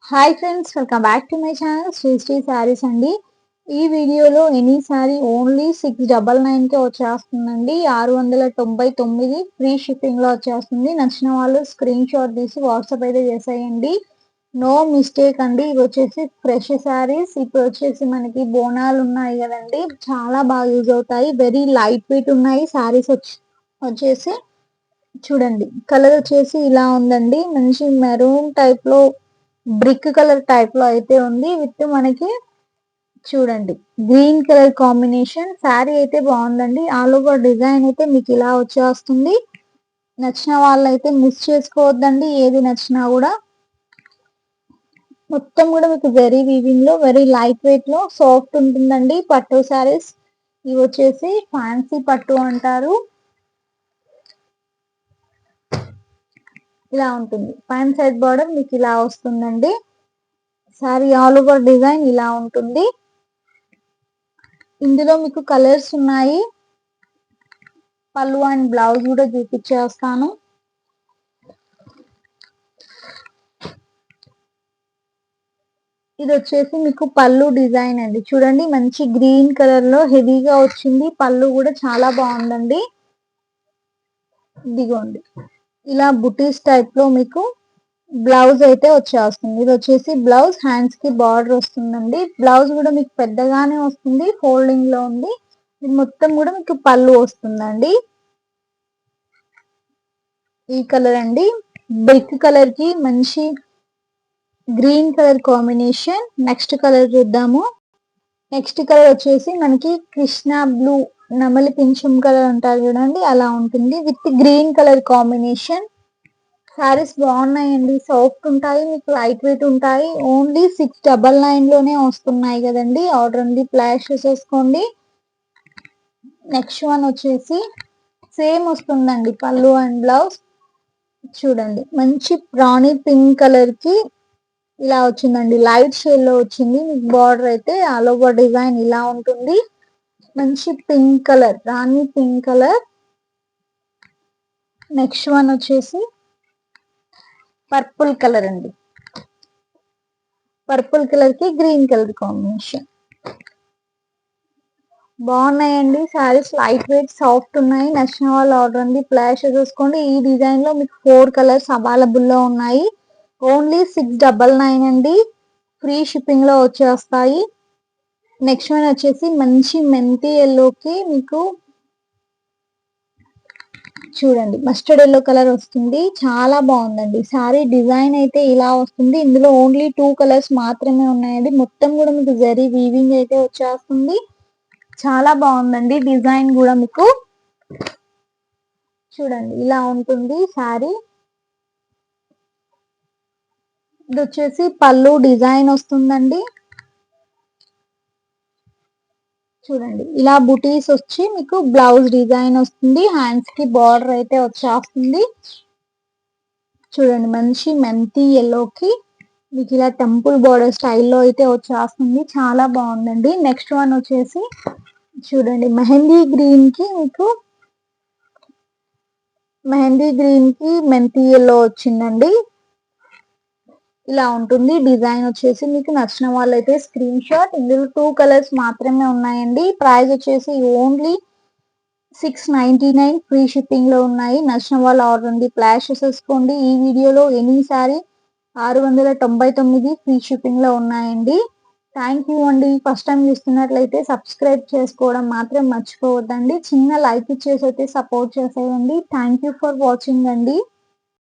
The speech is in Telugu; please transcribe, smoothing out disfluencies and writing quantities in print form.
Hi friends, welcome back to my channel Shri sarees అండి. ఈ వీడియోలో ఎనీ శారీ ఓన్లీ 699కే వచ్చేస్తుందండి. 699 ఫ్రీ షిప్పింగ్లో వచ్చేస్తుంది. నచ్చిన వాళ్ళు స్క్రీన్ షాట్ తీసి వాట్సాప్ అయితే చేసేయండి. నో మిస్టేక్ అండి. ఇవి వచ్చేసి ఫ్రెష్ శారీస్. ఇప్పుడు వచ్చేసి మనకి బోనాలు ఉన్నాయి కదండి, చాలా బాగా యూజ్ అవుతాయి. వెరీ లైట్ వెయిట్ ఉన్నాయి శారీస్. వచ్చేసి చూడండి, కలర్ వచ్చేసి ఇలా ఉందండి. మంచి మెరూన్ టైప్ లో, బ్రిక్ కలర్ టైప్ లో అయితే ఉంది. విత్ మనకి చూడండి గ్రీన్ కలర్ కాంబినేషన్. శారీ అయితే బాగుందండి. ఆల్ ఓవర్ డిజైన్ అయితే మీకు ఇలా వచ్చేస్తుంది. నచ్చిన వాళ్ళైతే మిస్ చేసుకోవద్దండి. ఏది నచ్చినా కూడా మొత్తం కూడా మీకు వెరీ వీవింగ్ లో, వెరీ లైట్ వెయిట్ లో సాఫ్ట్ ఉంటుందండి. పట్టు శారీస్ ఇవి వచ్చేసి ఫ్యాన్సీ పట్టు అంటారు. ఇలా ఉంటుంది. పైన సైడ్ బార్డర్ మీకు ఇలా వస్తుందండి. శారీ ఆల్ ఓవర్ డిజైన్ ఇలా ఉంటుంది. ఇందులో మీకు కలర్స్ ఉన్నాయి. పళ్ళు అండ్ బ్లౌజ్ కూడా చూపించేస్తాను. ఇది వచ్చేసి మీకు పళ్ళు డిజైన్ అండి. చూడండి, మంచి గ్రీన్ కలర్ లో హెవీగా వచ్చింది. పళ్ళు కూడా చాలా బాగుందండి. ఇదిగోండి, ఇలా బుటీస్ టైప్ లో మీకు బ్లౌజ్ అయితే వచ్చేస్తుంది. ఇది వచ్చేసి బ్లౌజ్, హ్యాండ్స్ కి బార్డర్ వస్తుందండి. బ్లౌజ్ కూడా మీకు పెద్దగానే వస్తుంది, ఫోల్డింగ్ లో ఉంది. ఇది మొత్తం కూడా మీకు పళ్ళు వస్తుందండి. ఈ కలర్ అండి, బ్రిక్ కలర్ కి మంచి green colour combination. Next colour చూద్దాము. నెక్స్ట్ కలర్ వచ్చేసి మనకి కృష్ణ బ్లూ, నమలి పింఛం కలర్ అంటారు చూడండి, అలా ఉంటుంది. With green colour combination. Saris బాగున్నాయండి, సాఫ్ట్ ఉంటాయి, మీకు లైట్ వెయిట్ ఉంటాయి. ఓన్లీ 699 లోనే వస్తున్నాయి కదండి. ఆర్డర్ ఉంది, ప్లాష్ చేసేసుకోండి. నెక్స్ట్ వన్ వచ్చేసి సేమ్ వస్తుందండి, పళ్ళు అండ్ బ్లౌజ్. చూడండి, మంచి ప్రాణి పింక్ కలర్ కి ఇలా వచ్చిందండి. లైట్ షేడ్ లో వచ్చింది. మీకు బార్డర్ అయితే ఆల్ ఓవర్ డిజైన్ ఇలా ఉంటుంది. మంచి పింక్ కలర్, రాణి పింక్ కలర్. నెక్స్ట్ వన్ వచ్చేసి పర్పుల్ కలర్ అండి. పర్పుల్ కలర్ కి గ్రీన్ కలర్ కాంబినేషన్. బాగున్నాయండి శారీస్, లైట్ వెయిట్ సాఫ్ట్ ఉన్నాయి. నచ్చిన వాళ్ళు ఆర్డర్ ఉంది, ప్లాష్ చూసుకోండి. ఈ డిజైన్ లో మీకు 4 కలర్స్ అవైలబుల్ లో ఉన్నాయి. ఓన్లీ 699 అండి. ఫ్రీ షిప్పింగ్ లో వచ్చేస్తాయి. నెక్స్ట్ వన్ వచ్చేసి మంచి మెంతి ఎల్లోకి మీకు చూడండి మస్టర్డ్ ఎల్లో కలర్ వస్తుంది. చాలా బాగుందండి. శారీ డిజైన్ అయితే ఇలా వస్తుంది. ఇందులో ఓన్లీ 2 కలర్స్ మాత్రమే ఉన్నాయండి. మొత్తం కూడా మీకు జరీ వీవింగ్ అయితే వచ్చేస్తుంది. చాలా బాగుందండి. డిజైన్ కూడా మీకు చూడండి ఇలా ఉంటుంది శారీ. ఇది వచ్చేసి పళ్ళు డిజైన్ వస్తుందండి. చూడండి, ఇలా బుటీస్ వచ్చి మీకు బ్లౌజ్ డిజైన్ వస్తుంది. హ్యాండ్స్ కి బార్డర్ అయితే వచ్చేస్తుంది. చూడండి, మంచి మెంతి ఎల్లోకి మీకు ఇలా టెంపుల్ బార్డర్ స్టైల్లో అయితే వచ్చేస్తుంది. చాలా బాగుందండి. నెక్స్ట్ వన్ వచ్చేసి చూడండి, మెహందీ గ్రీన్ కి మీకు మెంతి ఎల్లో వచ్చిందండి. ఇలా ఉంటుంది. డిజైన్ వచ్చేసి మీకు నచ్చిన వాళ్ళైతే స్క్రీన్ షాట్. ఇందులో 2 కలర్స్ మాత్రమే ఉన్నాయండి. ప్రైస్ వచ్చేసి ఓన్లీ 699 ఫ్రీ షిప్పింగ్ లో ఉన్నాయి. నచ్చిన వాళ్ళు ఆర్డర్ ఉంది, ప్లాష్ చేసేసుకోండి. ఈ వీడియోలో ఎనీ సారీ 699 ఫ్రీ షిప్పింగ్ లో ఉన్నాయండి. థ్యాంక్ యూ అండి. ఫస్ట్ టైం చూస్తున్నట్లయితే సబ్స్క్రైబ్ చేసుకోవడం మాత్రం మర్చిపోవద్దండి. చిన్న లైక్ ఇచ్చేసి అయితే సపోర్ట్ చేసేయండి. థ్యాంక్ యూ ఫర్ వాచింగ్ అండి.